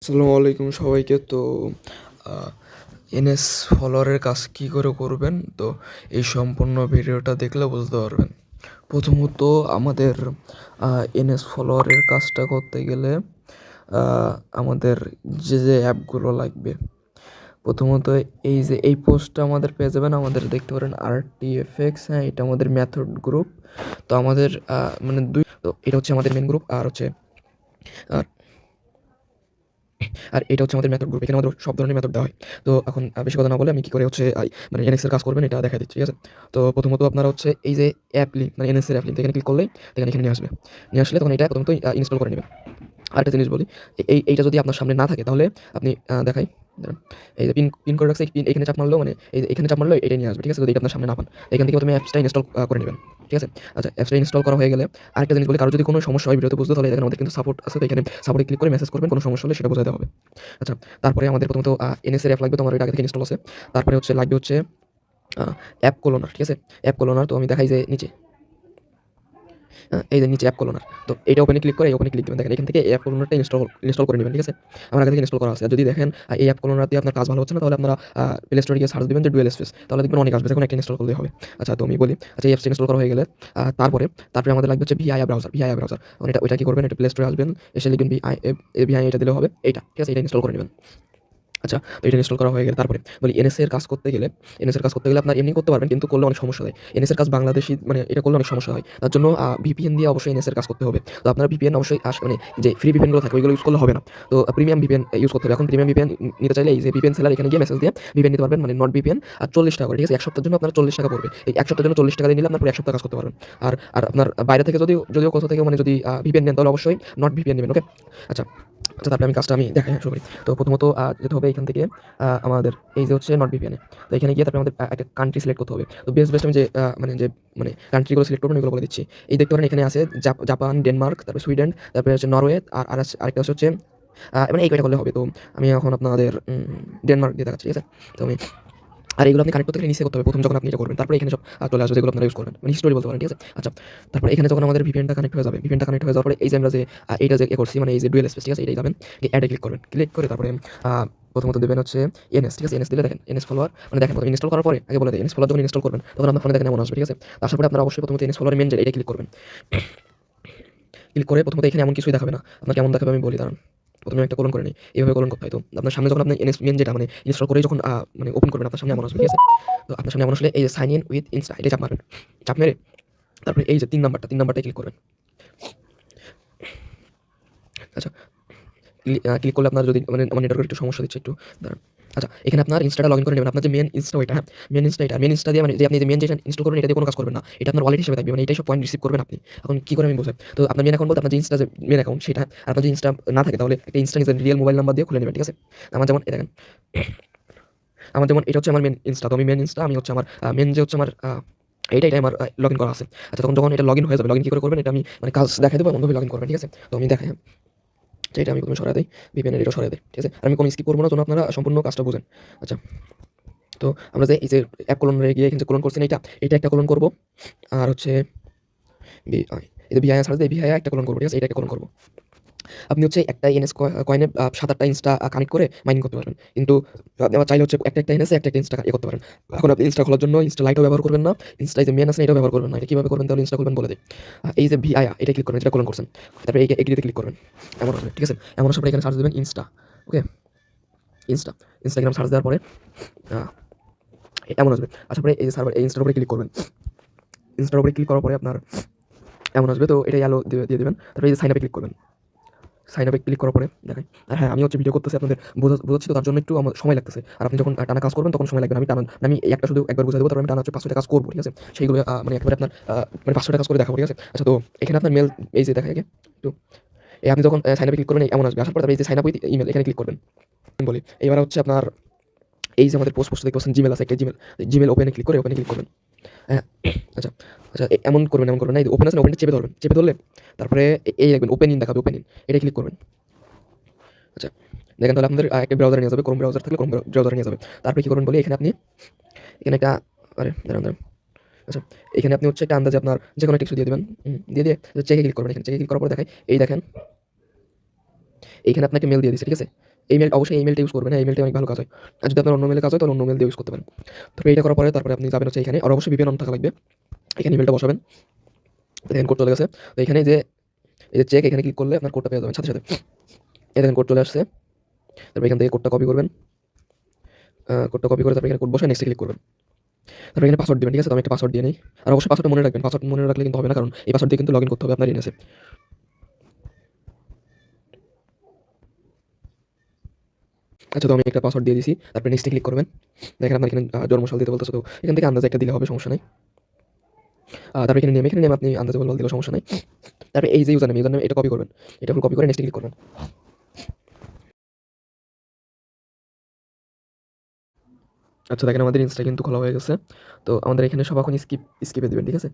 আসসালামু আলাইকুম সবাইকে। তো এনএস ফলোয়ারের কাজ কী করে করবেন, তো এই সম্পূর্ণ ভিডিওটা দেখলে বুঝতে পারবেন। প্রথমত আমাদের এনএস ফলোয়ারের কাজটা করতে গেলে আমাদের যে অ্যাপগুলো লাগবে, প্রথমত এই পোস্টটা আমাদের পেয়ে যাবেন। আমাদের দেখতে পারেন RTFX, হ্যাঁ, এটা আমাদের মেথড গ্রুপ। তো আমাদের মানে তো এটা হচ্ছে আমাদের মেন গ্রুপ, আর এটা হচ্ছে আমাদের মেথড গ্রুপ। এখানে আমাদের সব ধরনের মেথড দেওয়া হয়। তো এখন বেশি কথা না বলে আমি কি করে হচ্ছে মানে এনএক্স এর কাজ করবেন এটা দেখা দিচ্ছি, ঠিক আছে? তো প্রথমত আপনারা হচ্ছে এই যে অ্যাপ লিঙ্ক, মানে এনএক্স এর অ্যাপ লিঙ্ক, এখানে ক্লিক করলেই এখানে নিয়ে আসবে। তখন এটা প্রথমত ইনস্টল করে নেবেন। আরেকটা জিনিস বলি, এইটা যদি আপনার সামনে না থাকে তাহলে আপনি দেখাই, দাঁড়ান, এই যে পিন পিন করে রাখছে, এই পিন এখানে চাপ মারলেও মানে এই যে এখানে চাপ মারলেও এটাই নিয়ে আসবে, ঠিক আছে? যদি এটা আপনার সামনে না পান, এখান থেকে প্রথমে অ্যাপসটা ইনস্টল করে নেবেন, ঠিক আছে? আচ্ছা, অ্যাপসটা ইনস্টল করা হয়ে গেলে আরেকটা জিনিস বলি, কারো যদি কোনো সমস্যা হয় ভিডিওতে বুঝতে, তাহলে এখানে আমাদের কিন্তু সাপোর্ট আছে। তো এখানে সাপোর্টে ক্লিক করে মেসেজ করবেন, কোনো সমস্যা হলে সেটা বোঝাতে হবে। আচ্ছা, তারপরে আমাদের প্রথমত এনএস এর অ্যাপ লাগবে, তো আমার এটা আগে থেকে ইনস্টল আছে। তারপরে লাগবে অ্যাপ কলোনার, ঠিক আছে? অ্যাপ কলোনার, তো আমি দেখাই যে নিচে, এই যে নিচে অ্যাপ কলোনার, তো এইটা ওপেনে ক্লিক করে এই ওপেনে ক্লিক দেবেন। দেখেন এখান থেকে অ্যাপ কলোনারটা ইনস্টল করে নেবেন, ঠিক আছে? আমার আগে থেকে ইনস্টল করা আছে। আর যদি দেখেন এই অ্যাপ কলোনার দিয়ে আপনার কাজ ভালো হচ্ছে না, তাহলে আপনারা প্লে স্টোরে গিয়ে সার্চ দিবেন যে ডুয়েল স্পেস, তাহলে দেখবেন অনেক আসবে, যখন একটা ইনস্টল করলেই হবে। আচ্ছা, তো আমি বলি, আচ্ছা, এই অ্যাপসটা ইনস্টল করা হয়ে গেলে তারপরে আমাদের লাগবে হচ্ছে ভিআইয়া ব্রাউজার। মানে ওইটা কি করবেন, এটা প্লে স্টোরে আসবেন, এসে লিখবেন ভিআইয়া, এটা দিলেও হবে, এইটা, ঠিক আছে? এটা ইনস্টল করে নেবেন। আচ্ছা, তো এটা ইনস্টল করা হয়ে গেলে তারপরে বলি, এনএস এর কাজ করতে গেলে আপনার এমনি করতে পারবেন, কিন্তু করলে অনেক সমস্যা হয়। এনএস এর কাজ বাংলাদেশী, মানে এটা করলে অনেক সমস্যা হয়। তার জন্য ভিপিএন দিয়ে অবশ্যই এনএস এর কাজ করতে হবে। তো আপনারা ভিপিএন অবশ্যই মানে যে ফ্রি ভিপিএন গুলো থাকে ওইগুলো ইউজ করলে হবে না। তো প্রিমিয়াম ভিপিএন ইউজ করতে হবে। এখন প্রিমিয়াম ভিপিএন নিতে চাইলে এই যে ভিপিএন সেলার, এখানে গিয়ে মেসেজ দিয়ে ভিপিএন নিতে পারবেন, মানে নট ভিপিএন। আর 40 টাকা করে, ঠিক আছে? এক সপ্তাহের জন্য আপনার 40 টাকা পড়বে। এই এক সপ্তাহের জন্য 40 টাকা দিয়ে নিলে আপনার পুরো এক সপ্তাহ কাজ করতে পারবেন। আর আপনার বাইরে থেকে যদিও কোথাও থেকে মানে যদি ভিপিএন নেন, তাহলে অবশ্যই নট ভিপিএন নেবেন, ওকে? আচ্ছা, তারপরে কাজটা আমি দেখাই, হ্যাঁ, শুরু করি। তো প্রথমত যেতে হবে এখান থেকে আমাদের এই যে হচ্ছে নট ভিপিএনে। তো এখানে গিয়ে তারপরে আমাদের একটা কান্ট্রি সিলেক্ট করতে হবে। তো বেস্ট আমি যে কান্ট্রিগুলো সিলেক্ট করবেন এগুলো বলে দিচ্ছি। এই দেখতে পারেন এখানে আছে জাপান, ডেনমার্ক, তারপরে সুইডেন, তারপরে হচ্ছে নরওয়ে, আরেকটা হচ্ছে মানে এই কয়টা করলে হবে। তো আমি এখন আপনাদের ডেনমার্ক দিয়ে দেখাচ্ছি, ঠিক আছে? তো আর এগুলো আপনি কানেক্ট করতে গেলে নিচে করতে হবে প্রথম, যখন আপনি এটা করবেন। তারপরে এখানে সব চলে আসবে যেগুলো আপনারা ইউজ করবেন, মানে হিস্টোরি বলতে পারেন, ঠিক আছে? আচ্ছা, তারপরে এখানে যখন আমাদের ভিপিএনটা কানেক্ট হয়ে যাওয়ার পরে এই যে আমরা যে এইটা যে করছি, মানে এই যে ডুয়েল স্পেস, ঠিক আছে? এটাই যাবেন, অ্যাডে ক্লিক করবেন। ক্লিক করে তারপরে প্রথমত দেবেন হচ্ছে এনএস, ঠিক আছে? এনএস দিলে দেখেন এনএস ফলোয়ার, মানে দেখেন ইনস্টল করার পরে আগে বলে দেয়, এনএস ফলোয়ার যখন ইনস্টল করবেন তখন আপনার ফোনে দেখেন এমন আসবে, ঠিক আছে? আসার পরে আপনারা অবশ্যই প্রথমত এনএস ফলোয়ার মেন যেটা, এটা ক্লিক করবেন। ক্লিক করে প্রথমত এখানে এমন কিছুই দেখাবে না। আপনার কেমন দেখাবে আমি বলি, দাঁড়ান। প্রথমে একটা কোলন করে নিই, এইভাবে কোলন করতে হয়। তো আপনার সামনে যখন আপনি এনএস মেন যেটা মানে ইনস্টল করে যখন মানে ওপেন করবেন, আপনার সামনে এমন আসবে, ঠিক আছে? তো আপনার সামনে এমন আসলে এই যে সাইন ইন উইথ ইনস্টা, এটা চাপ মারবেন। চাপ মেরে তারপরে এই যে 3 নাম্বারটায় ক্লিক করবেন। আচ্ছা, ক্লিক করলে আপনার যদি মানে আমার নেটওয়ার্কের একটু সমস্যা দিচ্ছে, একটু দাঁড়ান। আচ্ছা, এখানে আপনার ইনস্টাটা লগইন করে নেবেন। আপনার যে মেন ইনস্টা ওইটা, হ্যাঁ, মেন ইনস্টা দিয়ে মানে যে আপনি যে মেন যেটা ইনস্টল করবেন, এটা দিয়ে কোনো কাজ করবেন না। এটা আপনার ওয়ালেট হিসেবে থাকবে, মানে এটাই সব পয়েন্ট রিসিভ করবেন আপনি। এখন কি করে আমি বোঝাই? তো আপনার মেন অ্যাকাউন্ট বলতে আপনার যে ইনস্টা যে মেন অ্যাকাউন্ট সেটা, আর আপনার যদি ইনস্টা না থাকে তাহলে একটা ইনস্টা নিজের রিয়েল মোবাইল নাম্বার দিয়ে খুলে নেবেন, ঠিক আছে? আমার যেমন এই দেখেন, আমার যেমন এটা হচ্ছে আমার মেন ইনস্টা। তো আমি মেন ইনস্টা, আমি হচ্ছে আমার মেন যে হচ্ছে আমার এইটাই আমার লগইন করা আছে। আচ্ছা, তখন যখন এটা লগইন হয়ে যাবে, লগইন কি করে করবেন এটা আমি মানে কাজ দেখাই দেবো, এমনভাবে লগইন করবেন, ঠিক আছে? তো আমি দেখাই, হ্যাঁ। এটা আমি প্রথমে সরাই দেই, ভিপিএনের এটা সরাই দেই, ঠিক আছে? আর আমি কোনো স্কিপ করবো না, যেন আপনারা সম্পূর্ণ কাজটা বুঝেন। আচ্ছা, তো আমরা যে এই যে অ্যাপ কোলনে গিয়ে এখানে যে কোলন করছেন, এটা একটা কোলন করবো। আর হচ্ছে ভিআই, এই যে ভিআই সার্চ দিয়ে ভিআই একটা কোলন করবো, ঠিক আছে? এটা একটা কোলন করবো। আপনি হচ্ছে একটা এনএস কয়েনে 7-8টা ইনস্টা কানেক্ট করে মাইনিং করতে পারবেন। কিন্তু আপনি আবার চাইলে হচ্ছে একটা এনএসে একটা ইনস্টা করতে পারেন। এখন আপনি ইনস্টা খোলার জন্য ইনস্টা লাইটও ব্যবহার করবেন না, ইনস্টা যে মেন আছে এটাও ব্যবহার করবেন না। এটা কিভাবে করবেন তাহলে ইনস্টা খুলবেন বলে দেই। এই যে ভিআইয়া, এটা ক্লিক করবেন, যেটা কোলন করছেন। তারপরে এগ্রিতে ক্লিক করবেন। এমন আসবে, ঠিক আছে? এমন আসার পরে এখানে সার্চ দেবেন ইনস্টা, ওকে? ইনস্টাগ্রাম সার্চ দেওয়ার পরে এমন আসবে। আসার পরে এই যে সার্ভার, এই ইনস্টার উপরে ক্লিক করবেন। ইনস্টার উপরে ক্লিক করার পরে আপনার এমন আসবে, তো এটা অ্যালো দিয়ে দিবেন। তারপরে এই যে সাইন আপে ক্লিক করবেন। সাইন আপে ক্লিক করার পরে দেখাই। আর হ্যাঁ, আমি হচ্ছে ভিডিও করতেছি, আপনাদের বোঝাচ্ছি, তো তার জন্য একটু আমার সময় লাগতেছে। আর আপনি যখন টানা কাজ করবেন তখন সময় লাগবে না। আমি একটা শুধু একবার বুঝাই দেবো, তারপর আমি টানা হচ্ছে 500টা কাজ করবো, ঠিক আছে? সেইগুলো মানে একেবারে আপনার মানে 500টা কাজ করে দেখাবো, ঠিক আছে? আচ্ছা, তো এখানে আপনার মেল এই যে দেখায় আগে একটু, আপনি যখন সাইন আপে ক্লিক করবেন এমন আসবে। আসার পরে তারপরে এই যে সাইন আপ উইথ ইমেল, এখানে ক্লিক করবেন। বলি এবার হচ্ছে আপনার এই যে আমাদের পোস্ট দেখতে পাচ্ছেন, জিমেল আছে একটা, জিমেল ওপেনে ক্লিক করবেন। হ্যাঁ, আচ্ছা, এমন করবেন না, এই ওপেন আছে না, ওপেনটা চেপে ধরলে তারপরে এই দেখবেন ওপেন ইন দেখাবে, ওপেন ইন, এটা ক্লিক করবেন। আচ্ছা, দেখেন তাহলে আপনাদের একটা ব্রাউজারে নিয়ে যাবে, ক্রোম ব্রাউজার থাকলে ক্রোম ব্রাউজারে নিয়ে যাবে। তারপরে কি করবেন বলি, এখানে একটা দাঁড়ান। আচ্ছা, এখানে আপনি হচ্ছে একটা আন্দাজে আপনার যেকোনো একটা কিছু দিয়ে দিবেন, দিয়ে চেকে ক্লিক করবেন। এখানে চেকে ক্লিক করার পরে দেখায়, এই দেখেন এইখানে আপনাকে মেল দিয়ে দিচ্ছে, ঠিক আছে? মেইল অবশ্যই এই মেইলটা ইউজ করবেন। হ্যাঁ, এই মেইলটা অনেক ভালো কাজ হয়। আর যদি আপনার অন্য মেইলে কাজ হয় তাহলে অন্য মেইল দিয়ে ইউজ করতে পারেন। তারপরে এটা করার পরে তারপরে আপনি যাবেন হচ্ছে এখানে, আর অবশ্যই VPN অন থাকা লাগবে। এখানে ইমেইলটা বসাবেন। দেখেন কোড চলে গেছে। তো এখানে এই যে চেক এখানে ক্লিক করলে আপনার কোডটা পেয়ে যাবেন সাথে, সাথে। এই দেখেন কোড চলে আসছে। তারপর এখান থেকে কোডটা কপি করবেন। কোডটা কপি করে তারপর এখানে কোড বসায় নেক্সটে ক্লিক করবেন। তারপর এখানে পাসওয়ার্ড দিবেন, ঠিক আছে? তো আমি একটা পাসওয়ার্ড দিয়ে নেই। আর অবশ্যই পাসওয়ার্ডটা মনে রাখবেন। পাসওয়ার্ড মনে রাখলে কিন্তু হবে না, কারণ এই পাসওয়ার্ড দিয়ে কিন্তু লগইন করতে হবে আপনার এনএসে। আচ্ছা, তো আমি একটা পাসওয়ার্ড দিয়ে দিয়েছি। তারপরে নেক্সটে ক্লিক করবেন। দেখেন আপনার এখানে জন্মসাল দিতে বলতেছে, তো এখান থেকে আন্দাজে একটা দিলে হবে, সমস্যা নাই। তারপর এখানে নেম আপনি আন্দাজে বললে দিলেও সমস্যা নাই। তারপরে এই যে ইউজার নেম এটা কপি করবেন। এটা ফুল কপি করে নেক্সটে ক্লিক করবেন। আচ্ছা, দেখেন আমাদের ইনস্টা কিন্তু খোলা হয়ে গেছে। তো আমাদের এখানে সব এখন স্কিপে দিবেন, ঠিক আছে?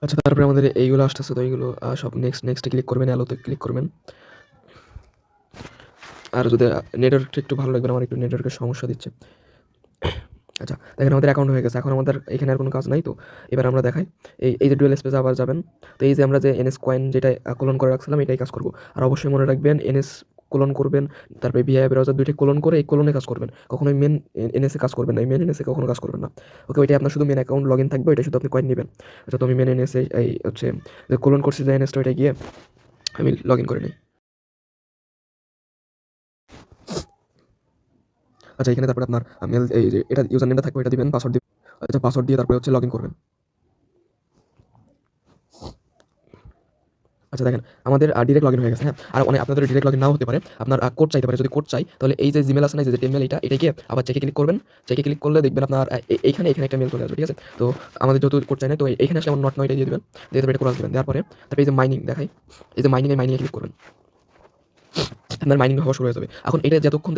আচ্ছা, তারপরে আমাদের এইগুলো আসতেছে, তো এইগুলো সব নেক্সটে ক্লিক করবেন, অ্যালোতে ক্লিক করবেন। আর যদি নেটওয়ার্কটা একটু ভালো লাগবে, আমার একটু নেটওয়ার্কের সমস্যা দিচ্ছে। আচ্ছা, দেখেন আমাদের অ্যাকাউন্ট হয়ে গেছে। এখন আমাদের এখানে আর কোনো কাজ নাই। তো এবার আমরা দেখাই, এই যে ডুয়েল স্পেসে আবার যাবেন। তো এই যে আমরা যে এনএস কয়েন যেটা কোলন করে রাখছিলাম এটাই কাজ করব। আর অবশ্যই মনে রাখবেন এনএস কোলন করবেন, তারপরে ভিআই ব্রাউজার দুইটা কোলন করে এই কোলনে কাজ করবেন, কখনোই মেন এনএসে কাজ করবেন না। এই মেন এনএসে কখনো কাজ করবেন না। ওকে, ওইটাই আপনার শুধু মেন অ্যাকাউন্ট লগ ইন থাকবে, ওইটা শুধু আপনি কয়েন নেবেন। আচ্ছা, তো আমি মেন এনএসে এই হচ্ছে যে কোলন করছি যে এনএসটা, ওইটা গিয়ে আমি লগ ইন করে নিই। আচ্ছা, এখানে তারপরে আপনার মেল এই যে এটা ইউজার নেমটা থাকবে, এটা দিবেন, পাসওয়ার্ড দিবেন। আচ্ছা, পাসওয়ার্ড দিয়ে তারপরে হচ্ছে লগ ইন করবেন। আচ্ছা, দেখেন আমাদের ডিরেক্ট লগইন হয়ে গেছে, হ্যাঁ? আর আপনাদের ডিরেক্ট লগইন নাও হতে পারে। আপনার কোড চাইতে পারে। যদি কোড চাই তাহলে এই যে জিমেইল আছে না, যে টেমমেল, এটা গিয়ে আবার চেকে ক্লিক করবেন। চেকে ক্লিক করলে দেখবেন আপনার এইখানে একটা মেইল চলে আসবে, ঠিক আছে? তো আমাদের যেহেতু কোড চাই না, তো এইখানে আসলে আমার নট নয়টা দিয়ে দিবেন। দিয়ে তারপরে এটা করে দিবেন। দেওয়ার পরে তারপরে এই যে মাইনিং দেখাই, এই যে মাইনিংয়ে ক্লিক করবেন। আপনার মাইনিং হওয়া শুরু হয়ে যাবে। এখন এটা যতক্ষণ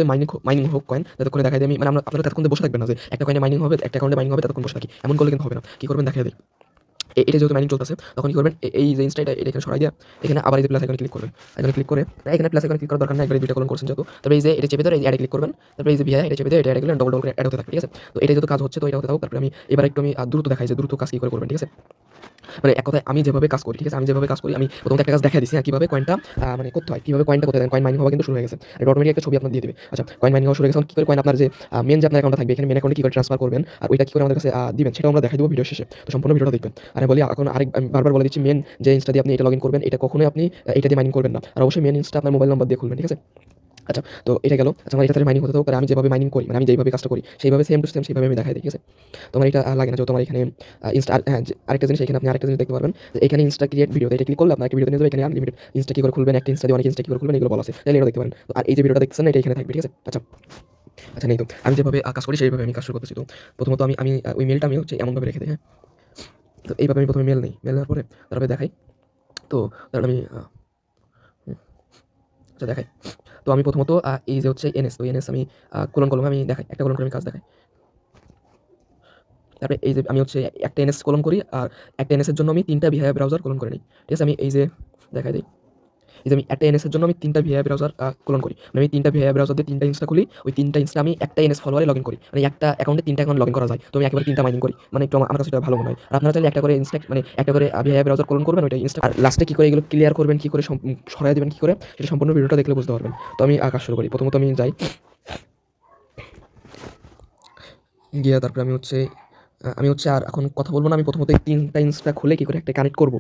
মাইনিং হোক কয়েন, ততক্ষণে দেখাই দিই আমি, মানে আপনারা ততক্ষণ বসে থাকবেন না যে একটা কয়েনে মাইনিং হবে, একটা অ্যাকাউন্টে মাইনিং হবে, ততক্ষণ বসে থাকি। এমন করলে কিন্তু হবে না। কি করবেন দেখাই দিই। এটা যেহেতু মাইনিং চলতেছে, তখন কি করবেন, এই যে ইনস্টা এটা এখানে সরাই দিয়া এখানে আবার এই যে প্লাস আইকনে ক্লিক করবেন। আইকনে ক্লিক করে এখানে প্লাস আইকনে ক্লিক করার দরকার নাই, একবারে দুইটা কলম করছেন যেহেতু। তারপরে এই যে এটা চেপে ধরে এই অ্যাডে ক্লিক করবেন। তারপরে এই যে ভিআই এটা চেপে ধরে এটা অ্যাডে গেলেন, ডবল ডবল করে অ্যাড হতে থাকবে, ঠিক আছে? তো এটা যেহেতু কাজ হচ্ছে, তো এটা হতে থাকুক। তারপরে আমি এবার একটু দ্রুত দেখাই যে দ্রুত কাজ কি করে করবেন, ঠিক আছে? মানে এক কথায় আমি যেভাবে কাজ করি, ঠিক আছে? আমি যেভাবে কাজ করি, আমি প্রথমত একটা কাজ দেখাই দিচ্ছি, হ্যাঁ, কিভাবে কয়েনটা মানে করতে হয়, কিভাবে কয়েনটা করতে দেন। কয়েন মাইনিং হওয়া কিন্তু শুরু হয়ে গেছে। আর অটোমেটিক একটা ছবি আপনার দিয়ে দিবে। আচ্ছা, কয়েন মাইনিং হওয়া শুরু হয়ে গেছে। এখন কি করে কয়েন আপনার যে মেন যে আপনার অ্যাকাউন্টে থাকবে, এখানে মেন অ্যাকাউন্টে কি করে ট্রান্সফার করবেন আর ওইটা কি করে আমাদের কাছে দিবেন, সেটাও আমরা দেখাই দেবো ভিডিও শেষে। তো সম্পূর্ণ ভিডিওটা দেখবেন। আর আমি বলি এখন আমি বারবার বলে দিচ্ছি, মেন যে ইনস্টা দিয়ে আপনি এটা লগ ইন করবেন, এটা কখনোই আপনি এটা দিয়ে মাইনিং করবেন না। আর অবশ্যই মেন ইনস্টা আপনার মোবাইল নাম্বার দিয়ে খুলবেন, ঠিক আছে? আচ্ছা, তো এটা গেল। আচ্ছা, আমার এটাতে মাইনিং হতে থাকুক। আর আমি যেভাবে মাইনিং করি, মানে আমি যেভাবে কাজটা করি সেইভাবে সেম টু সেম সেইভাবে আমি দেখাই দিই, ঠিক আছে? তোমার এটা লাগে না, যেহেতু তোমার এখানে ইনস্টা, হ্যাঁ, আরেকটা জিনিস, এখানে আপনি আরেকটা জিনিস দেখতে পারবেন যে এখানে ইনস্টা ক্রিয়েট ভিডিও, এটা ক্লিক করলে আপনার একটা ভিডিও নিয়ে যাবে। এখানে আনলিমিটেড ইনস্টা কি করে খুলবেন, একটা ইনস্টা দিয়ে অনেক ইনস্টা কি করে খুলবেন, এগুলো বলা আছে, তাহলে এটা দেখতে পারেন। তো আর এই যে ভিডিওটা দেখছেন এটা এখানে থাকবে, ঠিক আছে? আচ্ছা, আচ্ছা, নেই তো আমি যেভাবে কাজ করি সেইভাবে আমি কাজ শুরু করতেছি। তো প্রথমত আমি আমি ওই মেলটা আমি হচ্ছে এমনভাবে রেখে দিই, হ্যাঁ? তো এইভাবে আমি প্রথমে মেল নেওয়ার পরে তারপরে দেখাই। তো তারপর আমি হুম, আচ্ছা, দেখাই। তো আমি প্রথমত এই যে হচ্ছে এনএস, তো এনএস আমি কোলন কলমে আমি দেখাই, একটা কোলন করে আমি কাজ দেখাই। তারপরে এই যে আমি হচ্ছে একটা এনএস কোলন করি, আর একটা এনএস এর জন্য আমি ৩ টা ভিআই ব্রাউজার কোলন করে নিই। ঠিক আছে? আমি এই যে দেখাই দেই। এই যে আমি একটা এনএস এর জন্য আমি ৩ টা ভিআই ব্রাউজার কোলন করি। মানে আমি ৩ টা ভিআই ব্রাউজার দিয়ে ৩ টা ইনস্টা খুলি। ওই ৩ টা ইনস্টা আমি একটা এনএস ফলোয়ারে লগইন করি। মানে একটা অ্যাকাউন্টে ৩ টা অ্যাকাউন্ট লগইন করা যায়। তো আমি একেবারে ৩ টা মাইনিং করি। মানে একটু আমার কাছে এটা ভালো মনে হয়। আর আপনারা চাইলে একটা করে মানে একটা করে ভিআই ব্রাউজার কোলন করবেন, ওইটা ইনস্টা, আর লাস্টে কি করে এগুলো ক্লিয়ার করবেন, কি করে সরায় দিবেন কি করে, সেটা সম্পূর্ণ ভিডিওটা দেখলে বুঝতে পারবেন। তো আমি কাজ শুরু করি। প্রথমত আমি যাই, গিয়ে তারপরে আমি হচ্ছে আর এখন কথা বলব না। আমি প্রথমত এই ৩ টা ইনস্টা খুলে কি করে একটা কানেক্ট করব,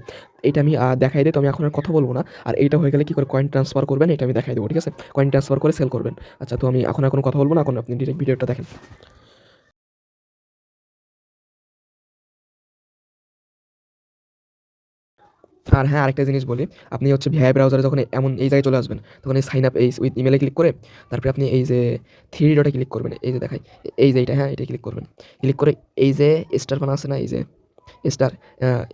এটা আমি দেখাই দেই। তো আমি এখন আর কথা বলব না। আর এইটা হয়ে গেলে কি করে কয়েন ট্রান্সফার করবেন, এটা আমি দেখাই দেবো, ঠিক আছে? কয়েন ট্রান্সফার করে সেল করবেন। আচ্ছা, তো আমি এখন আর কোনো কথা বলব না। এখন আপনি ডিরেক্ট ভিডিওটা দেখেন। আর হ্যাঁ, আরেকটা জিনিস বলি, আপনি হচ্ছে ভিআই ব্রাউজারে যখন এমন এই জায়গায় চলে আসবেন, তখন এই সাইন আপ এই উইথ ইমেইলে ক্লিক করে তারপরে আপনি এই যে 3 ডটে ক্লিক করবেন। এই যে দেখাই, এই যে এইটা, হ্যাঁ, এটা ক্লিক করবেন। ক্লিক করে এই যে স্টার বানা আছে না, এই যে স্টার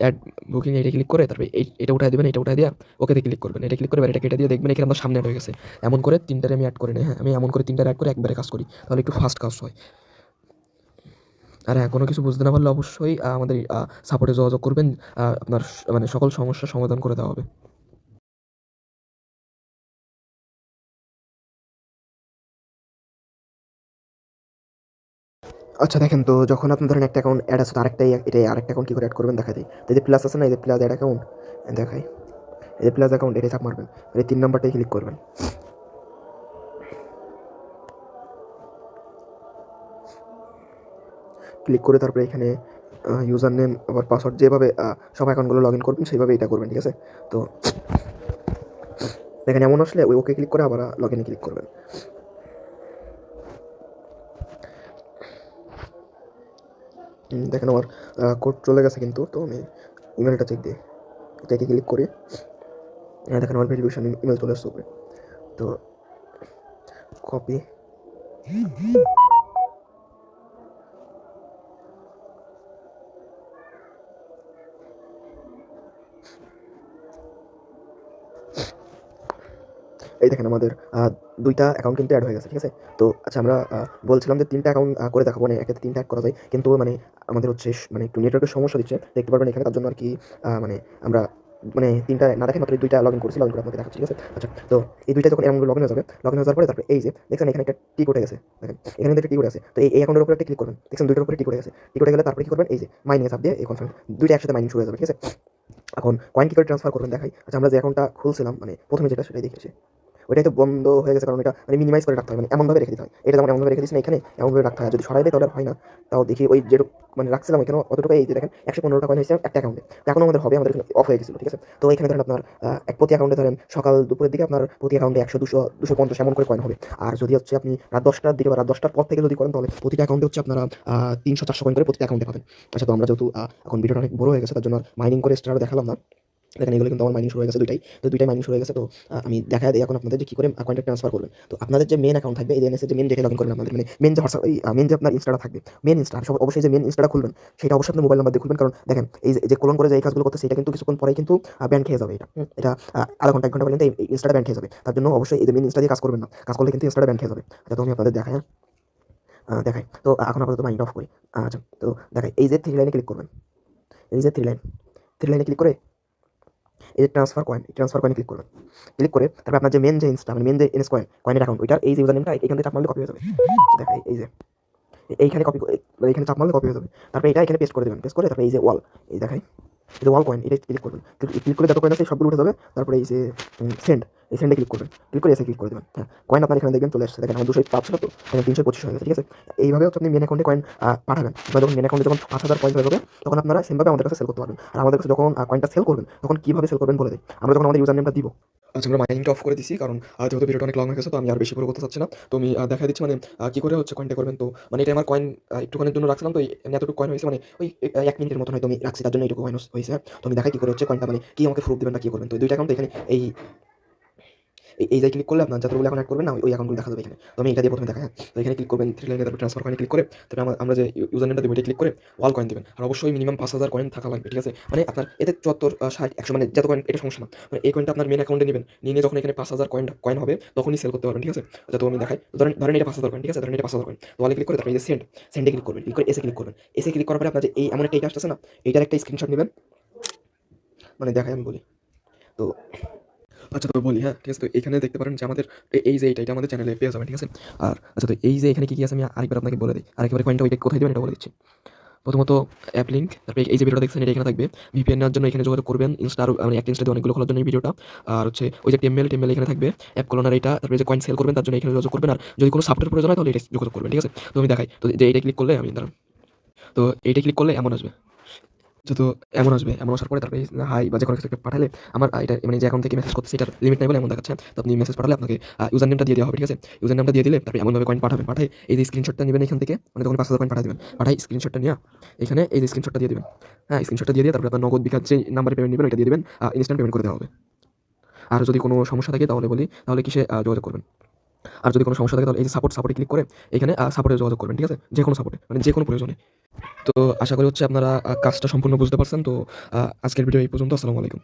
অ্যাড বুকিং, এটা ক্লিক করে তারপরে এটা উঠায় দিবেন। এটা উঠায় দিয়া ওকেতে ক্লিক করবেন। এটা ক্লিক করে এবার এটা কেটে দিয়ে দেখবেন এখানে আমার সামনে অ্যাড হয়ে গেছে। এমন করে ৩ টারে আমি অ্যাড করে নিই, হ্যাঁ? আমি এমন করে ৩ টারে অ্যাড করে একবারে কাজ করি। তাহলে একটু ফাস্ট কাজ হয়। আর হ্যাঁ, কোনো কিছু বুঝতে না পারলে অবশ্যই আমাদের সাপোর্টে যোগাযোগ করবেন। আপনার মানে সকল সমস্যার সমাধান করে দেওয়া হবে। আচ্ছা দেখেন, তো যখন আপনার ধরেন একটা অ্যাকাউন্ট অ্যাড আছে, তো আরেকটাই এটাই আরেকটা অ্যাকাউন্ট কী করে অ্যাড করবেন দেখা দিই। তো এই যে প্লাস আছে না, এই যে প্লাস অ্যাড অ্যাকাউন্ট দেখাই, এই যে প্লাস অ্যাকাউন্ট এটাই চাপ মারবেন, এই 3 নাম্বারটাই ক্লিক করবেন। ক্লিক করে তারপরে এখানে ইউজার নেম আবার পাসওয়ার্ড যেভাবে সব অ্যাকাউন্টগুলো লগ ইন করবেন সেইভাবে এটা করবেন, ঠিক আছে। তো দেখেন এমন আসলে ওই ওকে ক্লিক করে আবার লগ ইনে ক্লিক করবেন। দেখেন আমার কোড চলে গেছে কিন্তু, তো আমি ইমেলটা চেক দিই, এটাকে ক্লিক করি, দেখেন আমার ভেরিফিকেশন ইমেল চলে আসছে উপরে। তো কপি, এই দেখেন আমাদের 2টা অ্যাকাউন্ট কিন্তু অ্যাড হয়ে গেছে, ঠিক আছে। তো আচ্ছা আমরা বলছিলাম যে 3টা অ্যাকাউন্ট করে দেখাবো, মানে একেতে 3টা অ্যাড করা যায়, কিন্তু মানে আমাদের হচ্ছে মানে একটু নেটওয়ার্কের সমস্যা দিচ্ছে, দেখতে পারবেন এখানে, তার জন্য আর কি মানে আমরা মানে 3টা না দেখে মাত্র 2টা লগ ইন করছি, লগ ইন করে আপনাকে দেখাচ্ছি, ঠিক আছে। আচ্ছা, তো এই 2টা যখন এমন লগ ইন হয়ে যাবে, লগ ইন হয়ে যাওয়ার পরে তারপরে এই যে দেখছেন এখানে একটা টিক উঠে গেছে, দেখেন এখানে একটা টিক উঠে আছে, তো এই অ্যাকাউন্টের উপরে একটা ক্লিক করবেন, দেখছেন 2টার উপরে টিক উঠে গেছে, টিক উঠে গেলে তারপরে কি করবেন, এই যে মাইনিং চাপ দিয়ে এই কনফার্ম, 2টা একসাথে মাইনিং শুরু হয়ে যাবে, ঠিক আছে। এখন কয়েন কি করে ট্রান্সফার করবেন দেখাই। আচ্ছা আমরা যে অ্যাকাউন্টটা খুলছিলাম মানে প্রথমে যেটা সেটাই দেখেছি, ওইটাই তো বন্ধ হয়ে গেছে, কারণ এটা মানে মিনিমাইজ করে রাখতে হয়, মানে এমনভাবে রেখে দিতে হয়, এটা যেমন এমনভাবে রেখে দিচ্ছি না, এখানে এমনভাবে রাখতে হয়, যদি সরাই দেয় তাহলে আর হয় না। তাও দেখি ওই যেটুকু মানে রাখছিলাম এখানে অতটুকু, এই যে দেখেন 115টা কয়েন হয়েছে একটা অ্যাকাউন্টে, এখন আমাদের হবে, আমাদের অফ হয়ে গেছিলো, ঠিক আছে। তো এখানে ধরেন আপনার এক প্রতি অ্যাকাউন্টে ধরেন সকাল দুপুরের দিকে আপনার প্রতি অ্যাকাউন্টে 100 200 250 এমন করে কয়েন হবে। আর যদি হচ্ছে আপনি রাত 10টার দিকে বা রাত 10টার পর থেকে যদি করেন, তাহলে প্রতিটা অ্যাকাউন্টে হচ্ছে আপনারা 300 400 কয়েন করে প্রতিটা অ্যাকাউন্টে পাবেন। আচ্ছা, তো আমরা যেহেতু এখন ভিডিওটা অনেক বড় হয়ে গেছে, তার জন্য মাইনিং করে স্টার দেখালাম না। দেখেন এগুলো কিন্তু আমার মাইনিং শুরু হয়ে গেছে, দুইটাই মাইনিং শুরু হয়ে গেছে। তো আমি দেখাই দিই এখন আপনাদের যে কী করে কয়েনটা ট্রান্সফার করবেন। তো আপনাদের যে মেন অ্যাকাউন্ট থাকবে, এই এনএসএ যে মেন যেটা লগ ইন করবেন, আপনাদের মানে মেন যে হোয়াটসঅ্যাপ, মেন যে আপনার ইনস্টাটা থাকবে, মেন ইনস্টা, অবশ্যই যে মেন ইনস্টাটা খুলবেন সেটা অবশ্যই আপনার মোবাইল নাম্বার দিয়ে খুলবেন, কারণ দেখেন এই যে কোলন করে যে এই কাজগুলো করতে, সেটা কিন্তু কিছুক্ষণ পরেই কিন্তু ব্যান খেয়ে যাবে, এটা আধা ঘন্টা 1 ঘন্টা পর্যন্ত এই ইনস্টাটা ব্যান খেয়ে যাবে। তার জন্য অবশ্যই এই যে মেন ইনস্টা দিয়ে কাজ করবেন না, কাজ করলে কিন্তু ইনস্টাটা ব্যান খেয়ে যাবে। আচ্ছা, তো আমি আপনাদের দেখাই। তো এখন আপাতত মাইন্ড অফ করি। আচ্ছা, তো দেখাই, এই যে 3 লাইনে ক্লিক করবেন, এই যে 3 লাইনে ক্লিক করে এই যে ট্রান্সফার কয়েন, এই ট্রান্সফার কয়েনে ক্লিক করবেন। ক্লিক করে তারপর আপনার যে মেন যে ইনস্টা মানে মেন যে এনএস কয়েনের অ্যাকাউন্ট, ওইটার এই যে ইউজার নেমটা এখান থেকে চাপ মারলে কপি হয়ে যাবে। দেখাই এই যে এইখানে কপি, এইখানে চাপ মারলে কপি হয়ে যাবে। তারপরে এটা এখানে পেস্ট করে দেবেন, পেস্ট করে তারপরে এই যে ওয়াল, এই দেখাই এই যে ওয়াল কয়েন, এটা ক্লিক করবেন। ক্লিক করলে যত কয়েন আছে সবগুলো উঠে যাবে। তারপরে এই যে সেন্ড, এই সেন্ডে ক্লিক করবেন, ক্লিক করে এসে ক্লিক করে দেবেন। হ্যাঁ, কয়েন আপনার এখানে দেখবেন চলে আসছে, দেখেন আমার 205 ছিল, তো এখন 325 হয়ে গেছে, ঠিক আছে। এইভাবে হচ্ছে আপনি মেন অ্যাকাউন্টে কয়েন পাঠাবেন। আপনার যখন মেন অ্যাকাউন্টে যখন 5000 কয়েন হয়ে যাবে, তখন আপনারা সেমভাবে আমাদের কাছে সেল করতে পারবেন। আর আমাদের কাছে যখন কয়েনটা সেল করবেন, তখন কীভাবে সেল করবেন বলে দিই। আমরা যখন আমাদের ইউজার নেমটা দিব, আচ্ছা আমরা মাইনিংটা অফ করে দিছি, কারণ যেহেতু ভিডিওটা অনেক লং হয়ে গেছে, তো আমি আর বেশি করে করতে চাচ্ছি না। তো আমি দেখা দিচ্ছি মানে কী করে হচ্ছে কয়েনটা করবেন। তো মানে এটা আমার কয়েন একটুখানির জন্য রাখছিলাম, তো এতটুকু কয়েন হয়েছে, মানে ওই 1 মিনিটের মতন হয়তো আমি রাখছি, তার জন্য এইটুকু কয়েন হয়েছে। তো আমি দেখাই কী করে হচ্ছে কয়েনটা, মানে কি আমাকে প্রুফ দেবেন না কী করবেন। তো 2টা অ্যাকাউন্ট এখানে এই যে ক্লিক করলে আপনার যতগুলো অ্যাকাউন্ট অ্যাড করবেন না, ওই অ্যাকাউন্টগুলো দেখা যাবে এখানে। তো আমি এটা দিয়ে প্রথমে দেখাই। হ্যাঁ, তো এখানে ক্লিক করবেন 3 লাইনে, তারপর ট্রান্সফার কয়েনে ক্লিক করে তারপরে আমরা যে ইউজার নেমটা দেবো এটা ক্লিক করে ওয়াল কয়েন দেবেন। আর অবশ্যই মিনিমাম 5000 কয়েন থাকা লাগবে, ঠিক আছে। মানে আপনার এতে 74 60 100 মানে যত কয়েন, এটা সমস্যা না। মানে এই কয়েনটা আপনার মেন অ্যাকাউন্টে নেবেন, নিয়ে যখন এখানে 5000 কয়েন হবে, তখনই সেল করতে পারবেন, ঠিক আছে। আচ্ছা, তো আমি দেখাই। ধরেন এটা 5000 কয়েন, ঠিক আছে, ধরেন এটা 5000 কয়েন। তো ওয়ালে ক্লিক করে তারপরে এই যে সেন্ডে ক্লিক করবেন, ক্লিক করে এসে ক্লিক করবেন। এসে ক্লিক করার পরে আপনার যে এই এমন একটা এটা আসছে না, এইটার একটা স্ক্রিনশট নেবেন, মানে দেখাই আমি বলি। তো আচ্ছা, তো বলি, হ্যাঁ ঠিক আছে। তো এখানে দেখতে পারেন যে আমাদের এই যে এটা আমাদের চ্যানেলে পেয়ে যাবেন, ঠিক আছে। আর আচ্ছা, তো এই যে এখানে কী আছে আমি আরেকবার আপনাকে বলে দিই, আরেকবার কয়েনটা ওইটা কোথায় দেবেন এটা বলে দিচ্ছি। প্রথমত অ্যাপ লিঙ্ক, তারপরে এই যে ভিডিওটা দেখছেন এটা এখানে থাকবে। ভিপিএন নেওয়ার জন্য এখানে যোগাযোগ করবেন, ইনস্টা মানে একটা ইনস্টাতে অনেকগুলো খোলার জন্য এই ভিডিওটা। আর হচ্ছে ওই যে টেমমেল এখানে থাকবে, অ্যাপ কলোনার এটা, তারপরে যে কয়েন সেল করবেন তার জন্য এখানে যোগাযোগ করবেন। আর যদি কোনো সাপোর্টের প্রয়োজন হয় তাহলে এটা যোগাযোগ করবেন, ঠিক আছে। তো আমি দেখাই, তো যে এটা ক্লিক করলে আমি দাঁড়ান, তো এইটা ক্লিক করলে এমন আসবে, যত এমন আসবে, এমন আসার পরে তারপরে হাই বা যে কোনো কিছু একটা পাঠালে আমার এটা মানে যে অ্যাকাউন্ট থেকে মেসেজ করতে সেটার লিমিট নাই বলে এমন দেখাচ্ছে। তো আপনি মেসেজ পাঠালে আপনাকে ইউজার নেমটা দিয়ে দেওয়া হবে, ঠিক আছে। ইউজার নেমটা দিয়ে দিলে তারপরে এমনভাবে কয়েন পাঠাবেন, পাঠাই এই যে স্ক্রিনশটটা নেবেন এখান থেকে, মানে তখন 5000 কয়েন পাঠিয়ে দেবেন, পাঠাই স্ক্রিনশটটা নিয়ে এখানে এই যে স্ক্রিনশটটা দিয়ে দেবেন। হ্যাঁ, স্ক্রিনশটটা দিয়ে তারপরে আপনার নগদ বিকাশ যে নাম্বারে পেমেন্ট নেবেন ওইটা দিয়ে দেবেন, ইনস্ট্যান্ট পেমেন্ট করে দেওয়া হবে। আর যদি কোনো সমস্যা থাকে তাহলে বলি, তাহলে কিসে যোগাযোগ করবেন। আর যদি কোনো সমস্যা থাকে তাহলে এই যে সাপোর্টে ক্লিক করে এখানে সাপোর্টে যোগাযোগ করবেন, ঠিক আছে, যে কোনো সাপোর্টে, মানে যে কোনো প্রয়োজনে। তো আশা করি হচ্ছে আপনারা কাজটা সম্পূর্ণ বুঝতে পারছেন। তো আজকের ভিডিও এই পর্যন্ত। আসসালামু আলাইকুম।